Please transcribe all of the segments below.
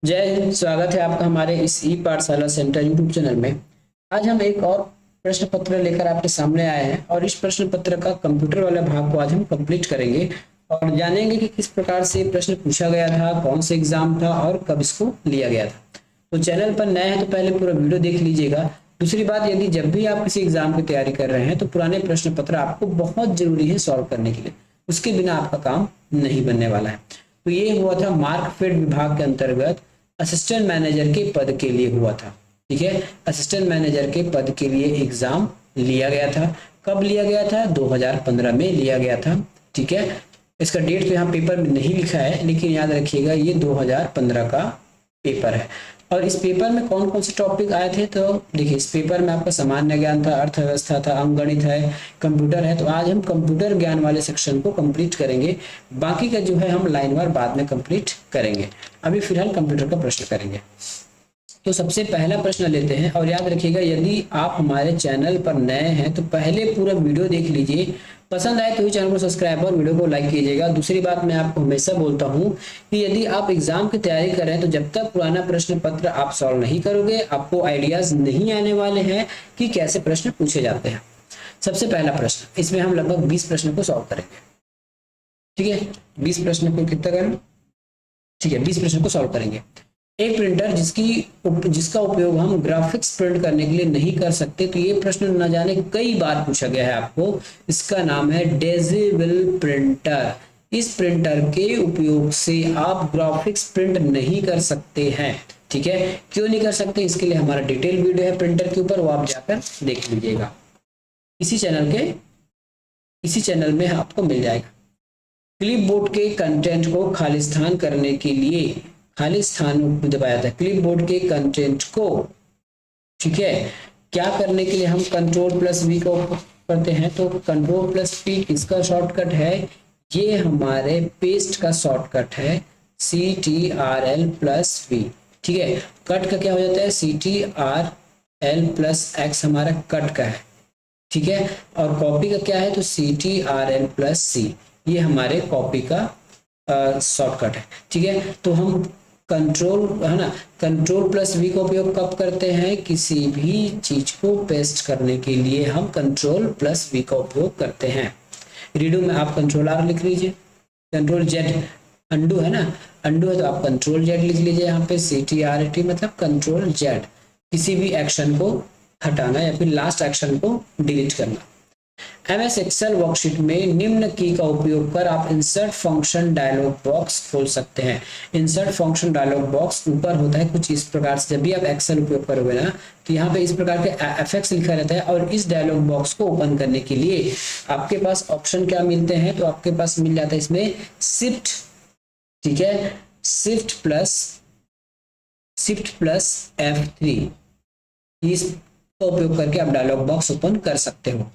जय हिंद। स्वागत है आपका हमारे इस ई पाठशाला सेंटर यूट्यूब चैनल में। आज हम एक और प्रश्न पत्र लेकर आपके सामने आए हैं और इस प्रश्न पत्र का कंप्यूटर वाले भाग को आज हम कंप्लीट करेंगे और जानेंगे कि किस प्रकार से प्रश्न पूछा गया था, कौन सा एग्जाम था और कब इसको लिया गया था। तो चैनल पर नए हैं तो पहले पूरा वीडियो देख लीजिएगा। दूसरी बात, यदि जब भी आप किसी एग्जाम की तैयारी कर रहे हैं तो पुराने प्रश्न पत्र आपको बहुत जरूरी है सॉल्व करने के लिए, उसके बिना आपका काम नहीं बनने वाला है। तो ये हुआ था मार्कफेड विभाग के अंतर्गत असिस्टेंट मैनेजर के पद के लिए हुआ था। ठीक है, असिस्टेंट मैनेजर के पद के लिए एग्जाम लिया गया था। कब लिया गया था? 2015 में लिया गया था। ठीक है, इसका डेट तो यहाँ पेपर में नहीं लिखा है, लेकिन याद रखिएगा ये 2015 का पेपर है। और इस पेपर में कौन कौन से टॉपिक आए थे? तो देखिए, इस पेपर में आपका सामान्य ज्ञान था, अर्थव्यवस्था था, अंकगणित है, कंप्यूटर है। तो आज हम कंप्यूटर ज्ञान वाले सेक्शन को कंप्लीट करेंगे, बाकी का जो है हम लाइनवार बाद में कंप्लीट करेंगे। अभी फिलहाल कंप्यूटर का प्रश्न करेंगे। तो सबसे पहला प्रश्न लेते हैं और याद रखिएगा, यदि आप हमारे चैनल पर नए हैं तो पहले पूरा वीडियो देख लीजिए, पसंद आए तो ही चैनल को सब्सक्राइब और वीडियो को लाइक कीजिएगा। दूसरी बात, मैं आपको हमेशा बोलता हूं कि यदि आप एग्जाम की तैयारी कर रहे हैं तो जब तक पुराना प्रश्न पत्र आप सॉल्व नहीं करोगे, आपको आइडियाज नहीं आने वाले हैं कि कैसे प्रश्न पूछे जाते हैं। सबसे पहला प्रश्न, इसमें हम लगभग 20 प्रश्न को सॉल्व करेंगे। ठीक है, 20 प्रश्न को कितना करें? ठीक है, 20 प्रश्न को सॉल्व करेंगे। एक प्रिंटर जिसका उपयोग हम ग्राफिक्स प्रिंट करने के लिए नहीं कर सकते, तो ये प्रश्न न जाने कई बार पूछा गया है आपको। इसका नाम है डेजिबल प्रिंटर। इस प्रिंटर के उपयोग से आप ग्राफिक्स प्रिंट नहीं कर सकते हैं। ठीक है, क्यों नहीं कर सकते? इसके लिए हमारा डिटेल वीडियो है प्रिंटर के ऊपर, वो आप जाकर देख लीजिएगा। इसी चैनल में आपको मिल जाएगा। क्लिपबोर्ड के कंटेंट को खालिस्तान करने के लिए खाली स्थान दबाया था। क्लिपबोर्ड के कंटेंट को, ठीक है, क्या करने के लिए हम कंट्रोल प्लस वी का उपयोग करते हैं? तो कंट्रोल प्लस पी किसका शॉर्टकट है? ये हमारे पेस्ट का शॉर्टकट है, CTRL प्लस वी। ठीक है, कट का क्या हो जाता है? CTRL प्लस एक्स हमारा कट का है। ठीक है, और कॉपी का क्या है? तो CTRL प्लस सी, ये हमारे कॉपी का शॉर्टकट है। ठीक है, तो हम कंट्रोल है ना, कंट्रोल प्लस वी का उपयोग कब करते हैं? किसी भी चीज को पेस्ट करने के लिए हम कंट्रोल प्लस वी का उपयोग करते हैं। रीडो में आप कंट्रोल आर लिख लीजिए, कंट्रोल जेड अंडू है ना, अंडू है तो आप कंट्रोल जेड लिख लीजिए। यहाँ पे CTRT मतलब कंट्रोल जेड, किसी भी एक्शन को हटाना या फिर लास्ट एक्शन को डिलीट करना। MS एक्सेल वर्कशीट में निम्न की का उपयोग कर आप इंसर्ट फंक्शन डायलॉग बॉक्स खोल सकते हैं। इंसर्ट फंक्शन डायलॉग बॉक्स ऊपर होता है कुछ इस प्रकार से। जब भी आप एक्सेल उपयोग करोगे ना, तो यहाँ पे इस प्रकार के एफएक्स लिखा रहता है और इस डायलॉग बॉक्स को ओपन करने के लिए आपके पास ऑप्शन क्या मिलते हैं? तो आपके पास मिल जाता है इसमें शिफ्ट, ठीक है, शिफ्ट प्लस F3, इसका उपयोग करके आप डायलॉग बॉक्स ओपन कर सकते हो।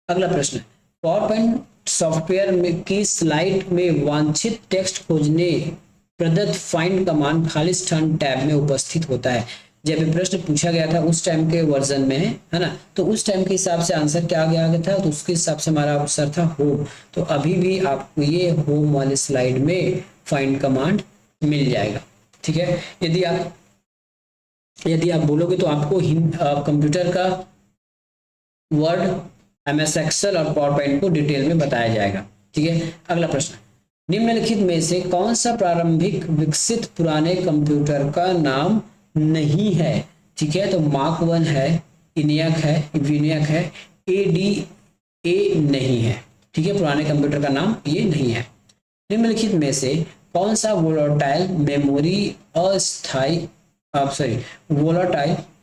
अगला प्रश्न, पावर पॉइंट सॉफ्टवेयर में की स्लाइड में वांछित टेक्स्ट खोजने प्रदत्त फाइंड कमांड खालिस्तान टैब में उपस्थित होता है। जब ये प्रश्न पूछा गया था उस टाइम के वर्जन में है ना, तो उस टाइम के हिसाब से आंसर क्या आ गया था? तो उसके हिसाब से हमारा आंसर था होम। तो अभी भी आपको ये होम वाले स्लाइड में फाइंड कमांड मिल जाएगा। ठीक है, यदि आप बोलोगे तो आपको कंप्यूटर का वर्ड, MS एक्सेल और पावर पॉइंट को डिटेल में बताया जाएगा। ठीक है, अगला प्रश्न, निम्नलिखित में से कौन सा प्रारंभिक विकसित पुराने कंप्यूटर का नाम नहीं है? ठीक है, तो मार्क 1 है, इनियक है, विनियक है, ADA नहीं है। ठीक है, पुराने कंप्यूटर का नाम ये नहीं है। निम्नलिखित में से कौन सा वोलेटाइल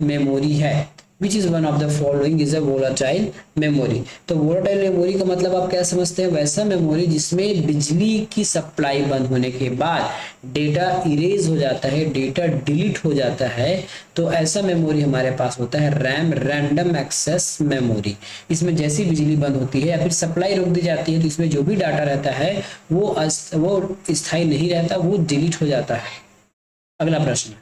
मेमोरी है? Which is one of the following is a volatile memory? तो volatile memory का मतलब आप क्या समझते हैं? वैसा मेमोरी जिसमें बिजली की सप्लाई बंद होने के बाद डेटा इरेज हो जाता है, डेटा डिलीट हो जाता है, तो ऐसा मेमोरी हमारे पास होता है रैम, रैंडम एक्सेस मेमोरी। इसमें जैसी बिजली बंद होती है या फिर सप्लाई रोक दी जाती है तो इसमें जो भी डाटा रहता है वो स्थायी नहीं रहता, वो डिलीट हो जाता है। अगला प्रश्न,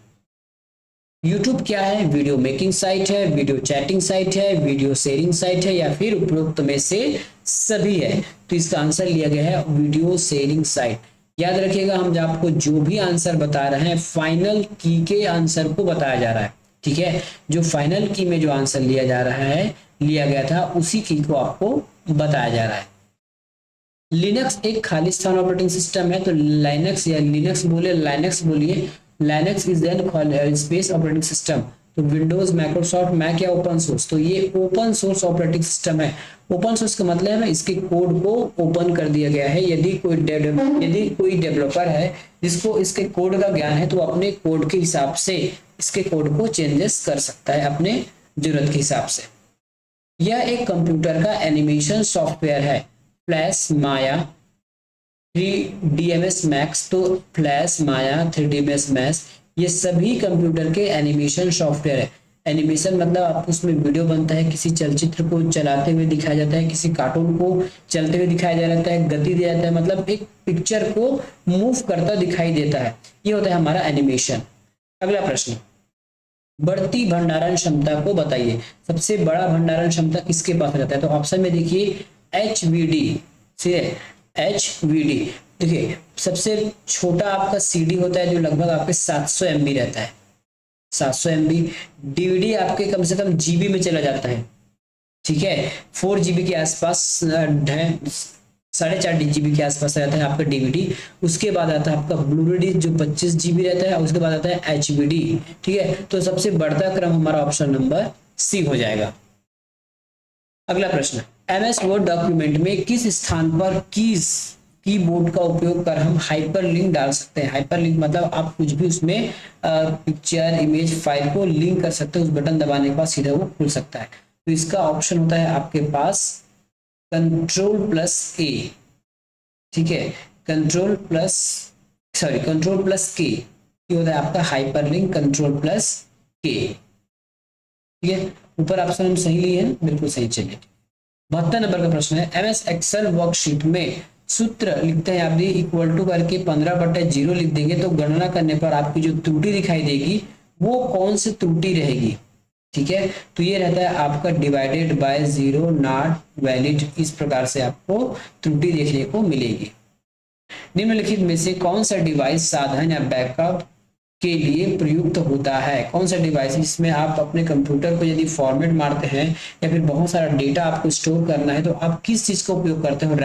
YouTube क्या है? वीडियो मेकिंग साइट है, वीडियो चैटिंग साइट है, वीडियो शेयरिंग साइट है या फिर उपरोक्त में से सभी है? तो इसका आंसर लिया गया है वीडियो शेयरिंग साइट। याद रखिएगा, हम जो आपको जो भी आंसर बता रहे हैं फाइनल की के आंसर को बताया जा रहा है, ठीक है। जो फाइनल की में जो आंसर लिया जा रहा है, लिया गया था, उसी की को आपको बताया जा रहा है। लिनक्स एक खालिस्तान ऑपरेटिंग सिस्टम है, तो लाइनक्स या लिनक्स बोले, लाइनक्स बोलिए, Linux is an space operating system. तो विंडोज, माइक्रोसॉफ्ट, मैक या ओपन सोर्स, तो ये ओपन सोर्स ऑपरेटिंग सिस्टम है। ओपन सोर्स का मतलब है इसके कोड को ओपन कर दिया गया है। यदि कोई डेवलपर है जिसको इसके कोड का ज्ञान है, तो अपने कोड के हिसाब से इसके कोड को चेंजेस कर सकता है अपने जरूरत के हिसाब से। यह एक कंप्यूटर का एनिमेशन सॉफ्टवेयर है। फ्लैश, माया, 3ds मैक्स, तो फ्लैश, माया, 3ds मैक्स, ये सभी कंप्यूटर के एनिमेशन सॉफ्टवेयर है। एनिमेशन मतलब आप उसमें वीडियो बनता है, किसी चलचित्र को चलाते हुए दिखाया जाता है, किसी कार्टून को चलते हुए दिखाया जाता है, गति दिया जाता है, मतलब एक पिक्चर को मूव करता दिखाई देता है, ये होता है हमारा एनिमेशन। अगला प्रश्न, बढ़ती भंडारण क्षमता को बताइए। सबसे बड़ा भंडारण क्षमता किसके पास रहता है? तो ऑप्शन में देखिए HVD से HVD। देखिए सबसे छोटा आपका CD होता है जो लगभग आपके 700 MB रहता है, 700 MB। DVD आपके कम से कम GB में चला जाता है, ठीक है। 4 GB के आसपास, 4.5 GB के आसपास रहता है आपका DVD। उसके बाद आता है आपका ब्लू रे जो 25 GB रहता है, उसके बाद आता है HVD, ठीक है। तो सबसे बढ़ता क्रम हमारा ऑप्शन नंबर C हो जाएगा। अगला प्रश्न, MS वर्ड डॉक्यूमेंट में किस स्थान पर कीबोर्ड का उपयोग कर हम हाइपरलिंक डाल सकते हैं? हाइपरलिंक मतलब आप कुछ भी उसमें पिक्चर, इमेज, फाइल को लिंक कर सकते हैं, उस बटन दबाने के बाद सीधा वो खुल सकता है। तो इसका ऑप्शन होता है आपके पास Ctrl+A, ठीक है। Ctrl+K, ये होता है आपका हाइपरलिंक, Ctrl+K, ठीक है। ऊपर ऑप्शन हम सही लिए हैं, बिल्कुल सही। चलिए 72 नंबर का प्रश्न है, MS एक्सेल वर्कशीट में सूत्र लिखते हैं आप दी इक्वल टू करके 15/0 लिख देंगे, तो गणना करने पर आपकी जो त्रुटि दिखाई देगी वो कौन सी त्रुटि रहेगी, ठीक है। तो ये रहता है आपका डिवाइडेड बाय 0 नॉट वैलिड, इस प्रकार से आपको त्रुटि देखने को मिलेगी। निम्नलिखित में से कौन सा डिवाइस साधन या बैकअप के लिए प्रयुक्त होता है? कौन सा डिवाइस जिसमें आप अपने कंप्यूटर को यदि फॉर्मेट मारते हैं या फिर बहुत सारा डेटा आपको स्टोर करना है, तो आप किस चीज का उपयोग करते हो?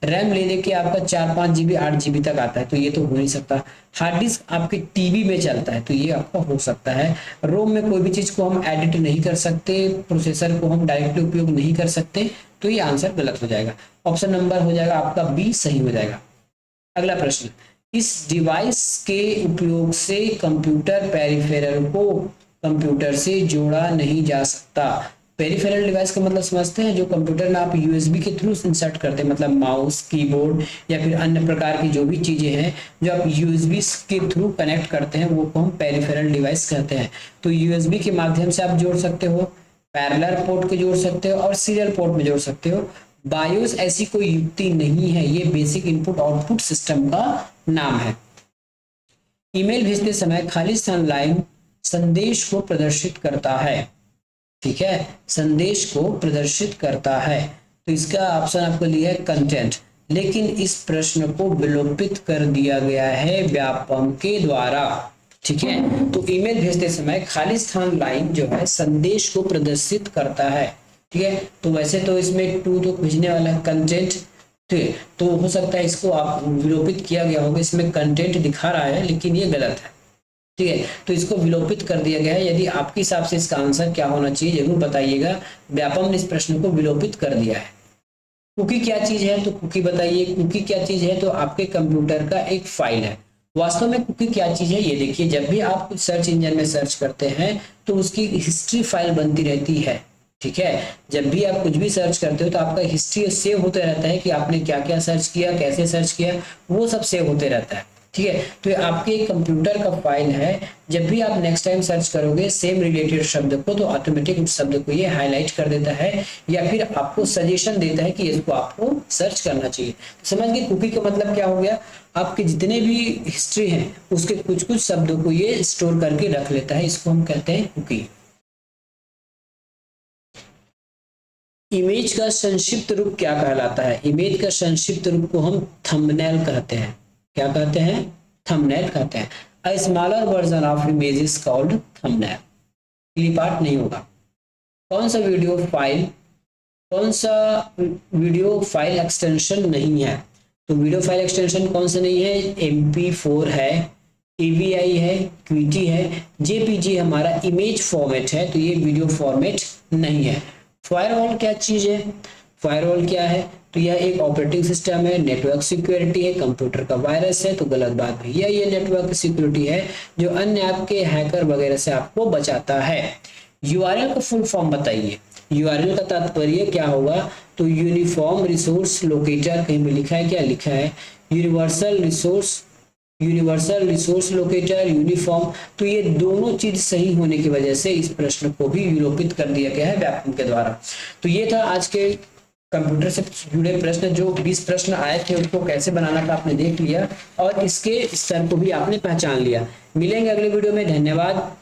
रैम ले लेके आपका 4-5 GB 8 GB तक आता है, तो ये तो हो नहीं सकता। हार्ड डिस्क आपके टीवी में चलता है, तो ये आपका हो सकता है। रोम में कोई भी चीज को हम एडिट नहीं कर सकते, प्रोसेसर को हम डायरेक्टली उपयोग नहीं कर सकते, तो ये आंसर गलत हो जाएगा। ऑप्शन नंबर हो जाएगा आपका B सही हो जाएगा। अगला प्रश्न, इस डिवाइस के उपयोग से कंप्यूटर पेरिफेरल को कंप्यूटर से जोड़ा नहीं जा सकता। पेरिफेरल डिवाइस का मतलब समझते हैं, जो कंप्यूटर में आप USB के थ्रू इंसर्ट करते हैं, मतलब माउस, कीबोर्ड या फिर अन्य प्रकार की जो भी चीजें हैं जो आप USB के थ्रू कनेक्ट करते हैं, वो को हम पेरिफेरल डिवाइस कहते हैं। तो USB के माध्यम से आप जोड़ सकते हो, पैरेलल पोर्ट के जोड़ सकते हो और सीरियल पोर्ट में जोड़ सकते हो। बायोस ऐसी कोई युक्ति नहीं है, ये बेसिक इनपुट आउटपुट सिस्टम का नाम है। ईमेल भेजते समय खाली स्थान लाइन संदेश को प्रदर्शित करता है, ठीक है, संदेश को प्रदर्शित करता है। तो इसका ऑप्शन आपको लिया है कंटेंट, लेकिन इस प्रश्न को विलोपित कर दिया गया है व्यापम के द्वारा, ठीक है। तो ईमेल भेजते समय खाली स्थान लाइन जो है संदेश को प्रदर्शित करता है, ठीक है। तो वैसे तो इसमें टू तो भेजने वाला है कंटेंट, ठीक है, तो हो सकता है इसको आप विलोपित किया गया होगा, इसमें कंटेंट दिखा रहा है लेकिन ये गलत है, ठीक है। तो इसको विलोपित कर दिया गया है। यदि आपके हिसाब से इसका आंसर क्या होना चाहिए जरूर बताइएगा। व्यापम ने इस प्रश्न को विलोपित कर दिया है। कुकी क्या चीज है? तो कुकी बताइए, कुकी क्या चीज है? तो आपके कंप्यूटर का एक फाइल है। वास्तव में कुकी क्या चीज है ये देखिए, जब भी आप कुछ सर्च इंजन में सर्च करते हैं तो उसकी हिस्ट्री फाइल बनती रहती है, ठीक है। जब भी आप कुछ भी सर्च करते हो तो आपका हिस्ट्री सेव होते रहता है कि आपने क्या क्या सर्च किया, कैसे सर्च किया, वो सब सेव होते रहता है, ठीक है। तो ये आपके कंप्यूटर का फाइल है। जब भी आप नेक्स्ट टाइम सर्च करोगे सेम रिलेटेड शब्द को, तो ऑटोमेटिक उस शब्द को ये हाईलाइट कर देता है या फिर आपको सजेशन देता है कि इसको आपको सर्च करना चाहिए। तो समझ गए कुकी का मतलब क्या हो गया? आपके जितने भी हिस्ट्री हैं उसके कुछ कुछ शब्दों को ये स्टोर करके रख लेता है, इसको हम कहते हैं कुकी। इमेज का संक्षिप्त रूप क्या कहलाता है? इमेज का संक्षिप्त रूप को हम थंबनेल कहते हैं, क्या कहते हैं? थंबनेल कहते हैं। A smaller version of image is called thumbnail. Clip art नहीं होगा। कौन सा वीडियो फाइल एक्सटेंशन नहीं है? तो वीडियो फाइल एक्सटेंशन कौन सा नहीं है? MP4 है, AVI है, QT है, JPG हमारा इमेज फॉर्मेट है, तो ये वीडियो फॉर्मेट नहीं है। फायरवॉल क्या चीज है? फायरवॉल क्या है? तो यह एक ऑपरेटिंग सिस्टम है, नेटवर्क सिक्योरिटी है, कंप्यूटर का वायरस है। तो गलत बात भैया, ये नेटवर्क सिक्योरिटी है जो अन्य आपके हैकर वगैरह से आपको बचाता है। URL का फुल फॉर्म बताइए। URL का तात्पर्य क्या होगा? तो यूनिफॉर्म रिसोर्स लोकेटर, कहीं पे लिखा है? क्या लिखा है? Universal resource locator, uniform. तो ये दोनों चीज सही होने की वजह से इस प्रश्न को भी विलोपित कर दिया गया है व्याकरण के द्वारा। तो ये था आज के कंप्यूटर से जुड़े प्रश्न। जो 20 प्रश्न आए थे उनको कैसे बनाना था आपने देख लिया और इसके स्तर को भी आपने पहचान लिया। मिलेंगे अगले वीडियो में। धन्यवाद।